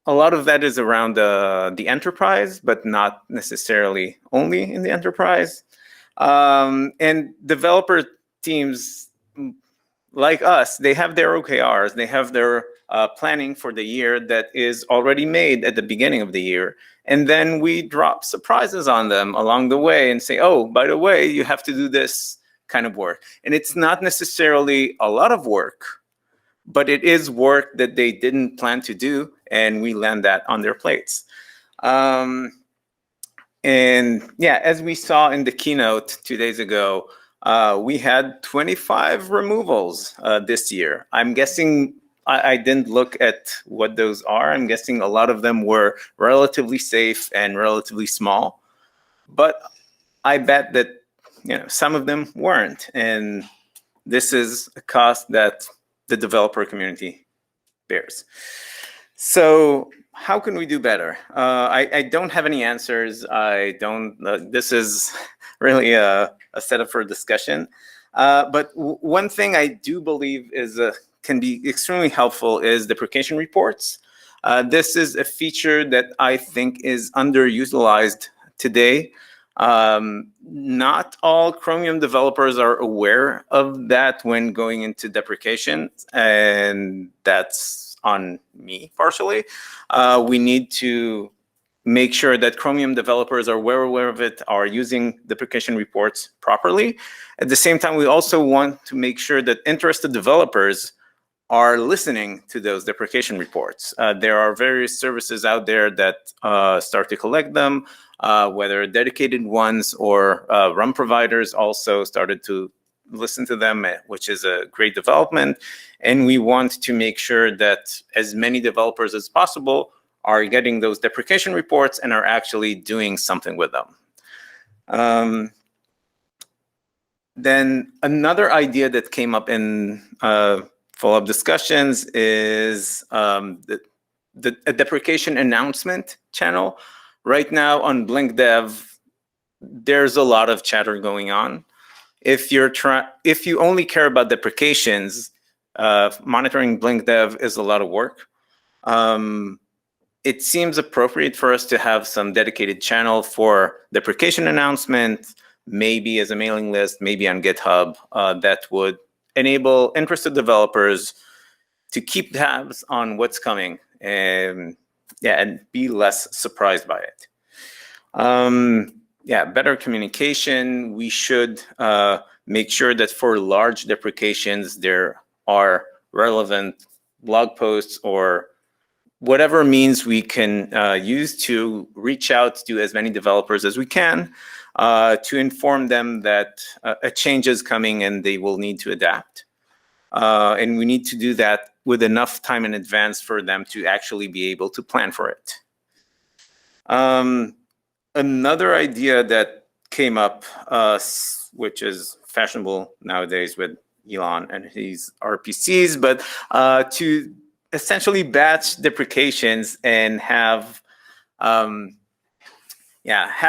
A lot of that is around the enterprise, but not necessarily only in the enterprise. And developer teams like us, they have their OKRs, they have their planning for the year that is already made at the beginning of the year. And then we drop surprises on them along the way and say, oh, by the way, you have to do this kind of work. And it's not necessarily a lot of work, but it is work that they didn't plan to do, and we land that on their plates. And yeah, as we saw in the keynote 2 days ago, we had 25 removals this year. I'm guessing, I didn't look at what those are. I'm guessing a lot of them were relatively safe and relatively small, but I bet that some of them weren't. And this is a cost that the developer community bears. So how can we do better? I don't have any answers. This is really a setup for discussion. But one thing I do believe can be extremely helpful is deprecation reports. This is a feature that I think is underutilized today. Not all Chromium developers are aware of that when going into deprecation, and that's on me partially. We need to make sure that Chromium developers are well aware of it, are using deprecation reports properly. At the same time, we also want to make sure that interested developers are listening to those deprecation reports. There are various services out there that start to collect them, whether dedicated ones or run providers also started to listen to them, which is a great development. And we want to make sure that as many developers as possible are getting those deprecation reports and are actually doing something with them. Then another idea that came up in follow-up discussions is a deprecation announcement channel. Right now on BlinkDev, there's a lot of chatter going on. If you only care about deprecations, monitoring Blink Dev is a lot of work. It seems appropriate for us to have some dedicated channel for deprecation announcement, maybe as a mailing list, maybe on GitHub, that would enable interested developers to keep tabs on what's coming and be less surprised by it. Better communication. We should make sure that for large deprecations, there are relevant blog posts or whatever means we can use to reach out to as many developers as we can to inform them that a change is coming and they will need to adapt. And we need to do that with enough time in advance for them to actually be able to plan for it. Another idea that came up, which is fashionable nowadays with Elon and his RPCs, but to essentially batch deprecations and have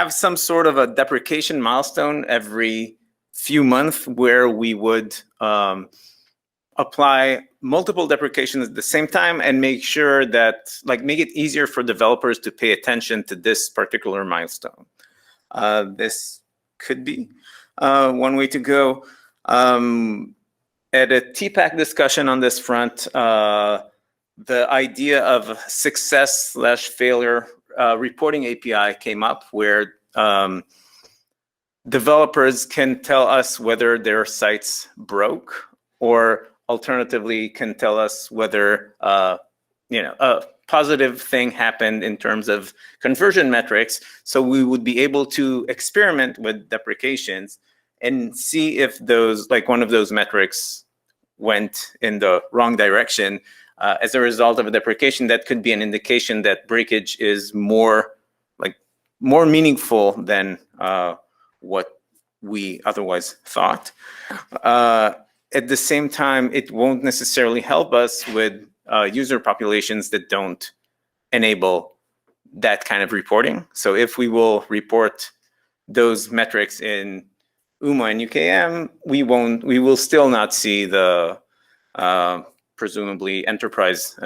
some sort of a deprecation milestone every few months where we would apply multiple deprecations at the same time and make sure that, make it easier for developers to pay attention to this particular milestone. This could be one way to go. At a TPAC discussion on this front, the idea of success/failure reporting API came up where developers can tell us whether their sites broke, or alternatively can tell us whether a positive thing happened in terms of conversion metrics. So we would be able to experiment with deprecations and see if those, one of those metrics went in the wrong direction. As a result of a deprecation, that could be an indication that breakage is more meaningful than what we otherwise thought. At the same time, it won't necessarily help us with user populations that don't enable that kind of reporting. So if we will report those metrics in UMA and UKM, we will still not see the presumably enterprise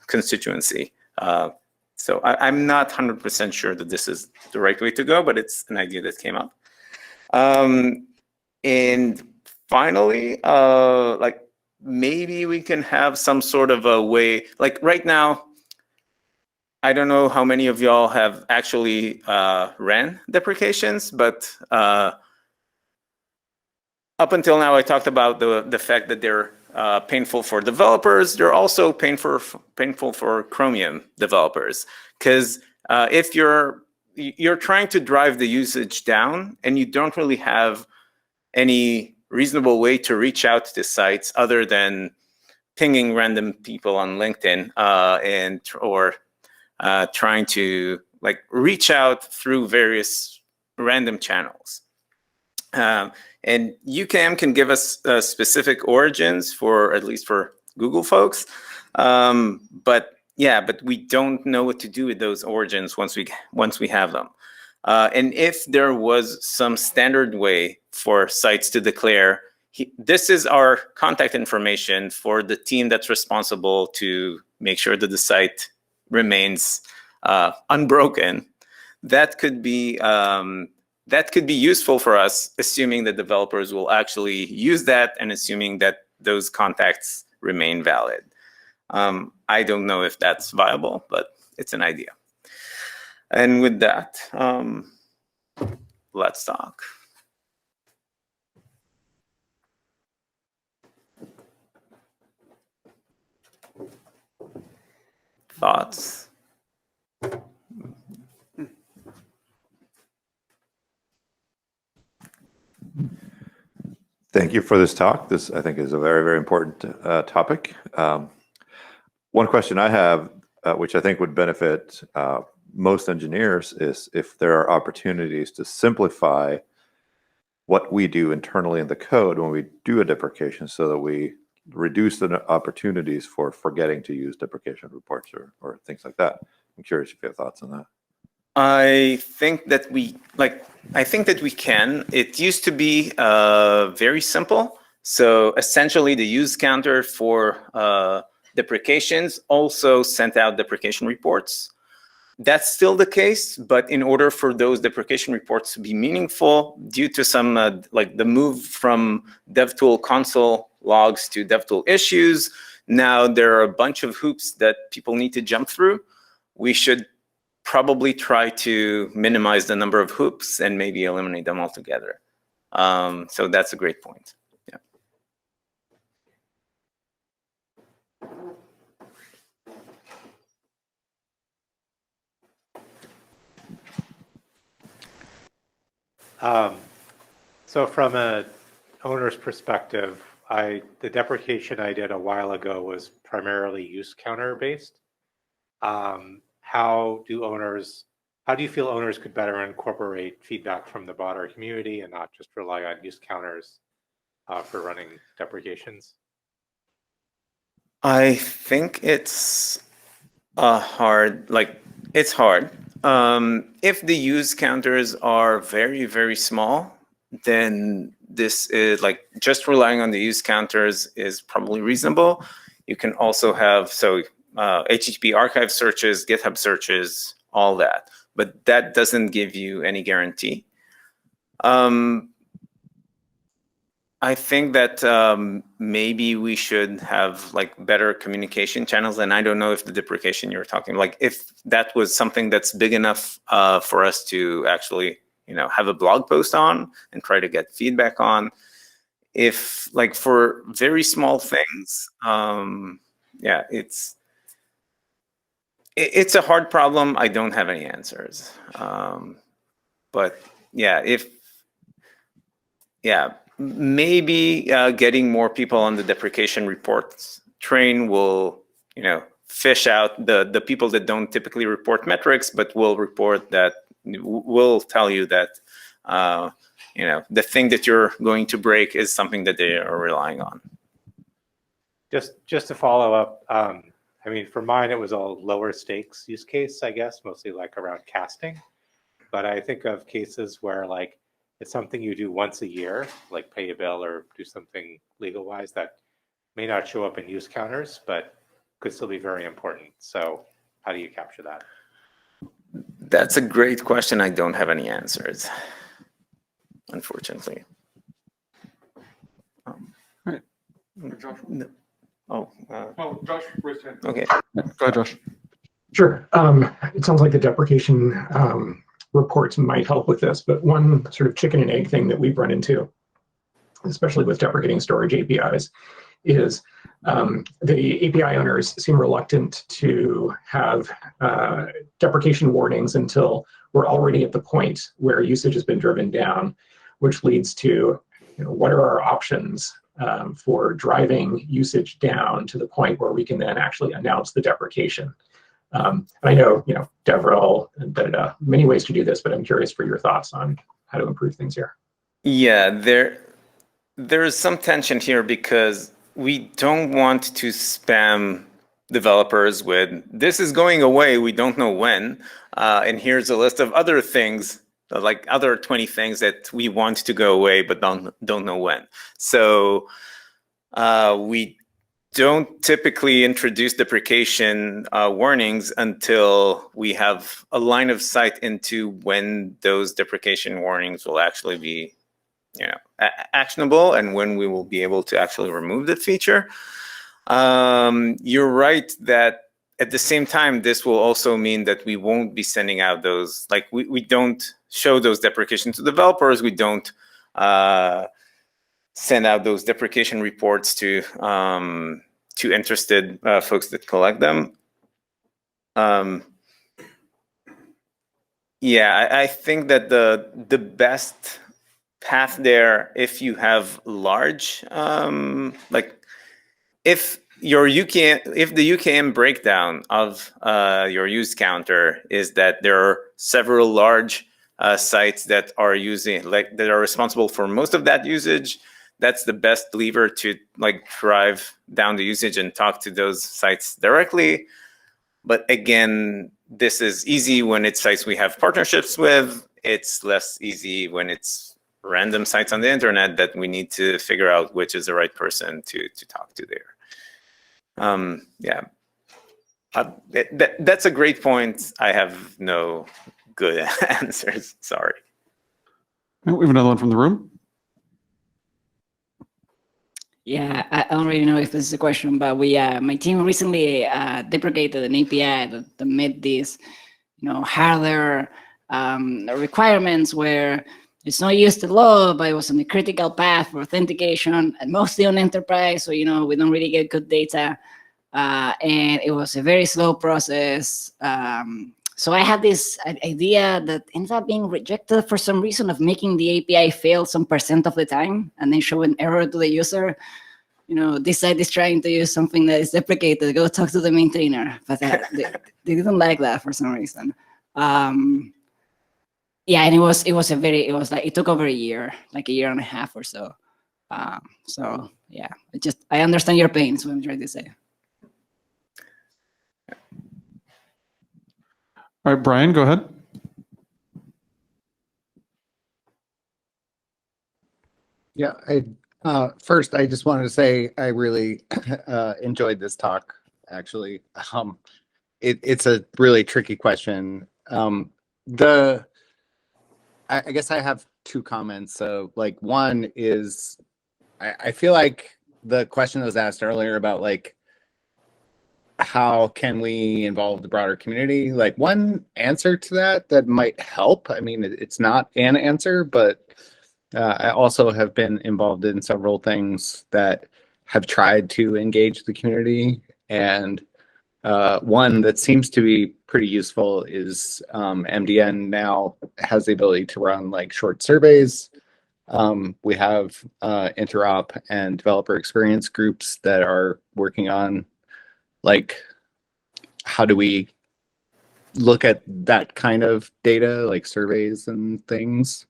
constituency. So I'm not 100% sure that this is the right way to go, but it's an idea that came up. And finally, maybe we can have some sort of a way, right now, I don't know how many of y'all have actually ran deprecations, but up until now, I talked about the fact that they're painful for developers. They're also painful for Chromium developers, because if you're trying to drive the usage down and you don't really have any reasonable way to reach out to sites other than pinging random people on LinkedIn or trying to reach out through various random channels. And UKM can give us specific origins for, at least for Google folks. But we don't know what to do with those origins once we have them. And if there was some standard way for sites to declare, this is our contact information for the team that's responsible to make sure that the site remains unbroken, that could be useful for us, assuming that developers will actually use that and assuming that those contacts remain valid. I don't know if that's viable, but it's an idea. And with that, let's talk. Thoughts? Thank you for this talk. This, I think, is a very, very important topic. One question I have, which I think would benefit most engineers, is if there are opportunities to simplify what we do internally in the code when we do a deprecation, so that we reduce the opportunities for forgetting to use deprecation reports or things like that. I'm curious if you have thoughts on that. I think that we can. It used to be very simple. So essentially, the use counter for deprecations also sent out deprecation reports. That's still the case, but in order for those deprecation reports to be meaningful, due to some like the move from DevTool console logs to DevTool issues, now there are a bunch of hoops that people need to jump through. We should probably try to minimize the number of hoops and maybe eliminate them altogether. So that's a great point. So from a owner's perspective, the deprecation I did a while ago was primarily use counter based. How do you feel owners could better incorporate feedback from the broader community and not just rely on use counters for running deprecations? I think it's hard. It's hard. If the use counters are very, very small, then this is like just relying on the use counters is probably reasonable. You can also have HTTP archive searches, GitHub searches, all that, but that doesn't give you any guarantee. I think that maybe we should have like better communication channels, and I don't know if the deprecation you're talking, like if that was something that's big enough for us to actually, have a blog post on and try to get feedback on. If like for very small things, yeah, it's a hard problem. I don't have any answers, but yeah, maybe getting more people on the deprecation reports train will, fish out the people that don't typically report metrics, but will tell you that, the thing that you're going to break is something that they are relying on. Just to follow up, I mean, for mine, it was a lower stakes use case, I guess, mostly like around casting. But I think of cases where like it's something you do once a year, like pay a bill or do something legal wise that may not show up in use counters, but could still be very important. So how do you capture that? That's a great question. I don't have any answers, unfortunately. Right. Josh? Josh, raise hand. Okay. Go ahead, Josh. Sure. It sounds like the deprecation reports might help with this, but one sort of chicken and egg thing that we've run into, especially with deprecating storage APIs, is the API owners seem reluctant to have deprecation warnings until we're already at the point where usage has been driven down, which leads to, what are our options for driving usage down to the point where we can then actually announce the deprecation. I know, DevRel and many ways to do this, but I'm curious for your thoughts on how to improve things here. Yeah, there is some tension here because we don't want to spam developers with, this is going away, we don't know when, and here's a list of other things, like other 20 things that we want to go away but don't know when. So we don't typically introduce deprecation warnings until we have a line of sight into when those deprecation warnings will actually be, actionable and when we will be able to actually remove the feature. You're right that at the same time, this will also mean that we won't be sending out those, like we don't show those deprecations to developers. We don't send out those deprecation reports to interested folks that collect them. Yeah, I think that the best path there, if you have large, like if the UKM breakdown of your use counter is that there are several large sites that are that are responsible for most of that usage, that's the best lever to drive down the usage and talk to those sites directly. But again, this is easy when it's sites we have partnerships with. It's less easy when it's random sites on the internet that we need to figure out which is the right person to talk to there. Yeah, that's a great point. I have no good answers. Sorry. We have another one from the room. Yeah, I don't really know if this is a question, but my team recently deprecated an API that met these, harder requirements where it's not used to law, but it was on the critical path for authentication, and mostly on enterprise. So we don't really get good data, and it was a very slow process. So I had this idea that ended up being rejected for some reason of making the API fail some % of the time and then show an error to the user. This site is trying to use something that is deprecated. Go talk to the maintainer. But they didn't like that for some reason. Yeah, and it took over a year, like a year and a half or so. So yeah, I understand your pain, is what I'm trying to say. All right, Brian, go ahead. Yeah, first, I just wanted to say I really enjoyed this talk, actually. It's a really tricky question. I guess I have two comments. So, one is I feel like the question that was asked earlier about, how can we involve the broader community? One answer to that might help. I mean, it's not an answer, but I also have been involved in several things that have tried to engage the community. And one that seems to be pretty useful is MDN now has the ability to run short surveys. We have interop and developer experience groups that are working on how do we look at that kind of data, like surveys and things.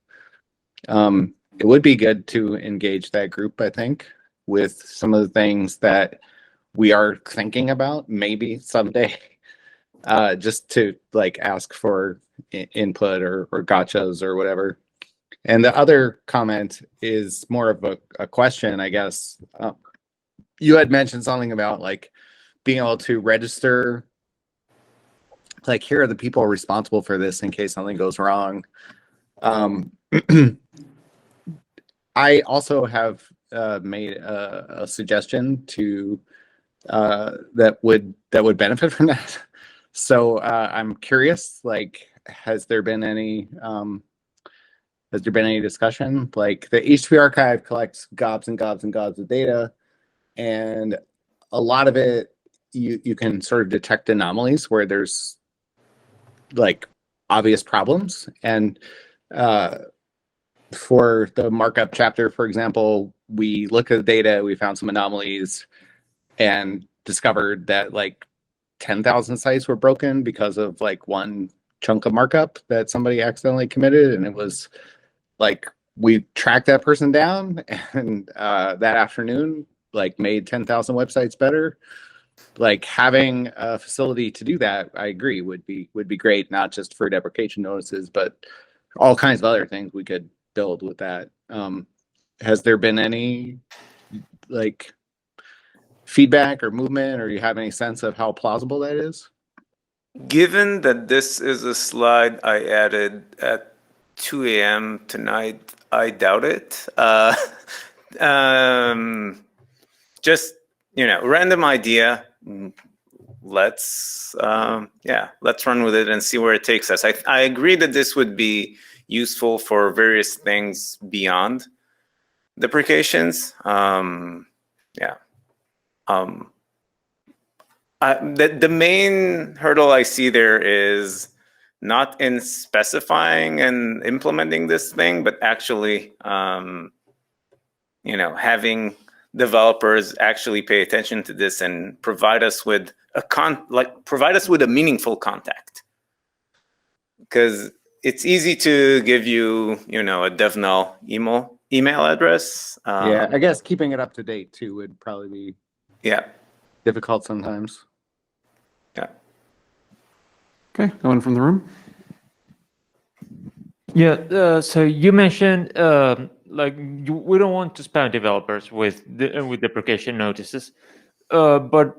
It would be good to engage that group, I think, with some of the things that we are thinking about maybe someday, just to ask for input or gotchas or whatever. And the other comment is more of a question, I guess. You had mentioned something about being able to register, here are the people responsible for this in case something goes wrong. I also have made a suggestion to that would benefit from that. So I'm curious, has there been any discussion? The HTTP archive collects gobs and gobs and gobs of data, and a lot of it you can sort of detect anomalies where there's obvious problems. And for the markup chapter, for example, we looked at the data, we found some anomalies, and discovered that 10,000 sites were broken because of one chunk of markup that somebody accidentally committed. And it was we tracked that person down, and that afternoon made 10,000 websites better. Having a facility to do that, I agree, would be great, not just for deprecation notices, but all kinds of other things we could build with that. Has there been any feedback or movement, or do you have any sense of how plausible that is? Given that this is a slide I added at 2 a.m. tonight, I doubt it. Just, random idea. Let's run with it and see where it takes us. I agree that this would be useful for various things beyond deprecations. The main hurdle I see there is not in specifying and implementing this thing, but actually, having developers actually pay attention to this and provide us with a meaningful contact. Because it's easy to give you, a DevNull email address. Yeah, I guess keeping it up to date too would probably be difficult sometimes. Okay, no one from the room? Yeah, so you mentioned we don't want to spam developers with deprecation notices, but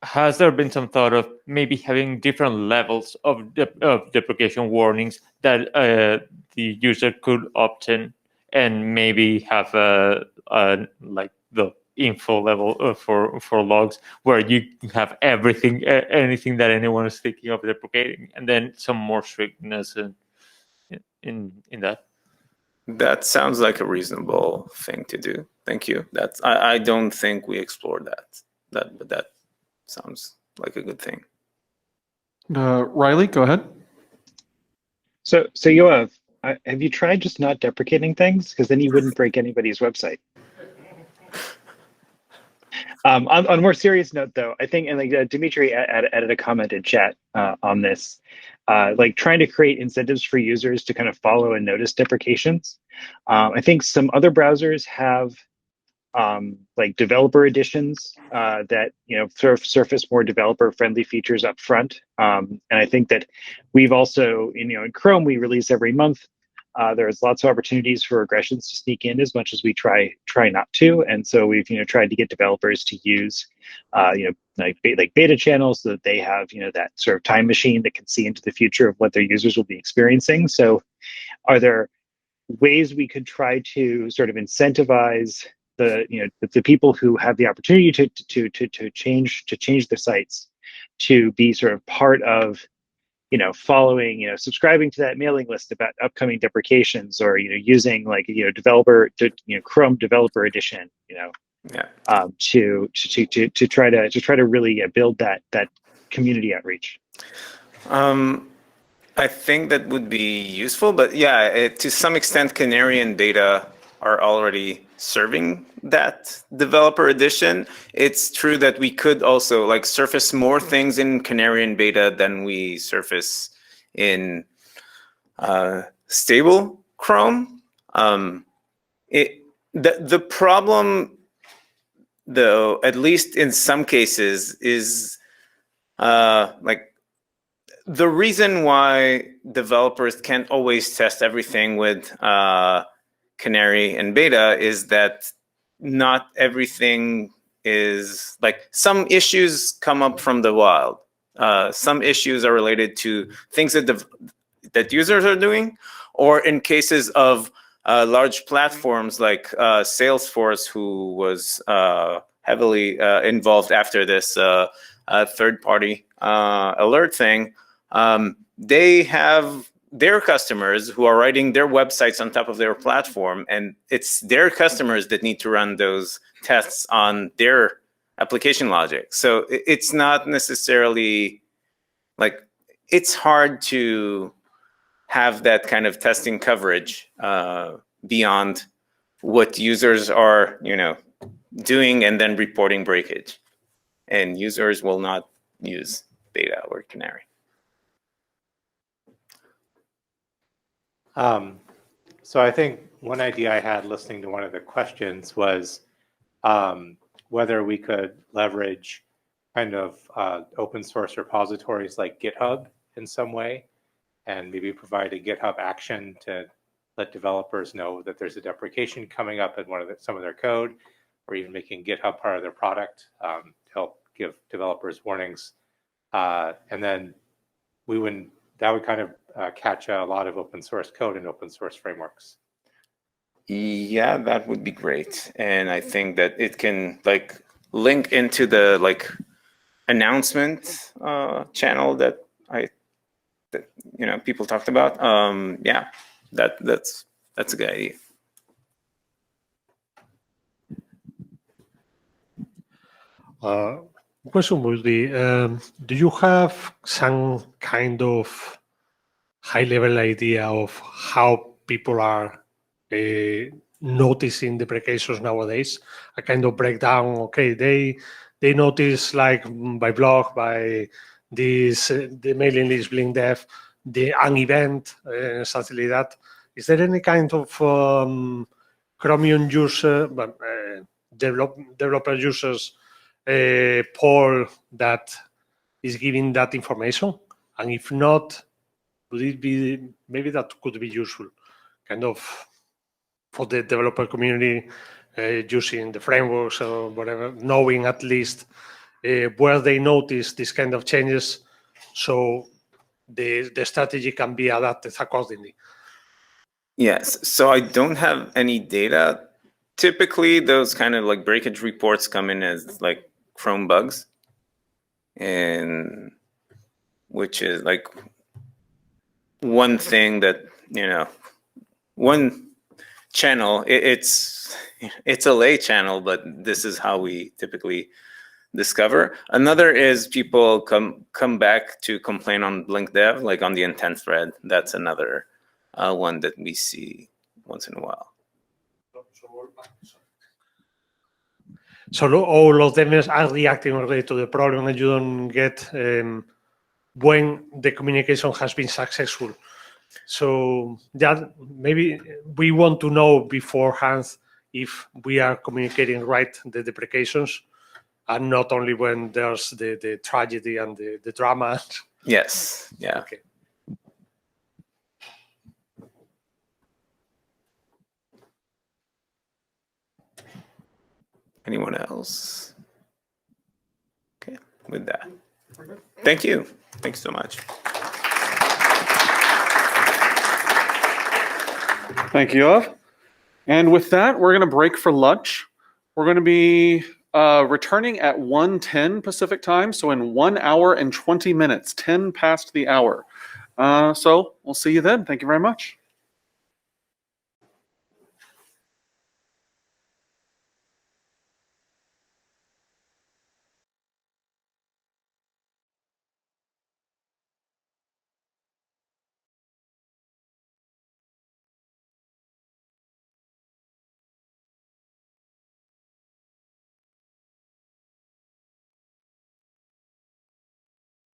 has there been some thought of maybe having different levels of deprecation warnings that the user could opt in, and maybe have like the info level for logs where you have everything, anything that anyone is thinking of deprecating, and then some more strictness in that? That sounds like a reasonable thing to do. Thank you. I don't think we explored that, but that sounds like a good thing. Riley, go ahead. So Yoav, have you tried just not deprecating things? Because then you wouldn't break anybody's website. On a more serious note, though, I think, and like Dimitri added a comment in chat on this, like trying to create incentives for users to kind of follow and notice deprecations. I think some other browsers have like developer editions that sort of surface more developer-friendly features up front. And I think that we've also, in Chrome, we release every month. There's lots of opportunities for regressions to sneak in as much as we try not to. And so we've tried to get developers to use like beta channels so that they have that sort of time machine that can see into the future of what their users will be experiencing. So are there ways we could try to sort of incentivize the people who have the opportunity to change their sites to be sort of part of following, subscribing to that mailing list about upcoming deprecations, or using like Chrome Developer Edition, to try to really build that community outreach. I think that would be useful, but yeah, to some extent, Canary and Beta are already serving that developer edition. It's true that we could also like surface more things in Canary and Beta than we surface in stable Chrome. The problem, though, at least in some cases, is like the reason why developers can't always test everything with Canary and Beta is that not everything is like, some issues come up from the wild. Some issues are related to things that users are doing, or in cases of large platforms like Salesforce, who was heavily involved after this third-party alert thing. They have their customers who are writing their websites on top of their platform, and it's their customers that need to run those tests on their application logic. So it's not necessarily like, it's hard to have that kind of testing coverage beyond what users are, doing and then reporting breakage. And users will not use Beta or Canary. So I think one idea I had listening to one of the questions was whether we could leverage kind of open source repositories like GitHub in some way, and maybe provide a GitHub action to let developers know that there's a deprecation coming up in some of their code, or even making GitHub part of their product to help give developers warnings. And then that would kind of catch a lot of open source code and open source frameworks. Yeah, that would be great. And I think that it can like link into the like announcement channel that people talked about. Yeah, that's a good idea. Question would be, do you have some kind of high-level idea of how people are noticing deprecations nowadays? A kind of breakdown. Okay, they notice like by blog, by this the mailing list, BlinkDev, an event, something like that. Is there any kind of Chromium user, developer users poll that is giving that information? And if not, would it be maybe that could be useful, kind of for the developer community, using the frameworks or whatever, knowing at least where they notice these kind of changes, so the strategy can be adapted accordingly. Yes, so I don't have any data. Typically, those kind of like breakage reports come in as like Chrome bugs, and which is like one thing that, you know, one channel, it's a lay channel, but this is how we typically discover. Another is people come back to complain on Blink Dev, like on the intent thread. That's another one that we see once in a while. So all of them are reacting already to the problem, and you don't get when the communication has been successful. So that maybe we want to know beforehand if we are communicating right the deprecations, and not only when there's the tragedy and the drama. Yes. Yeah. Okay. Anyone else? Okay, with that. Thank you. Thanks so much. Thank you, Yoav. And with that, we're going to break for lunch. We're going to be returning at 1:10 Pacific time, so in 1 hour and 20 minutes, 10 past the hour. So we'll see you then. Thank you very much.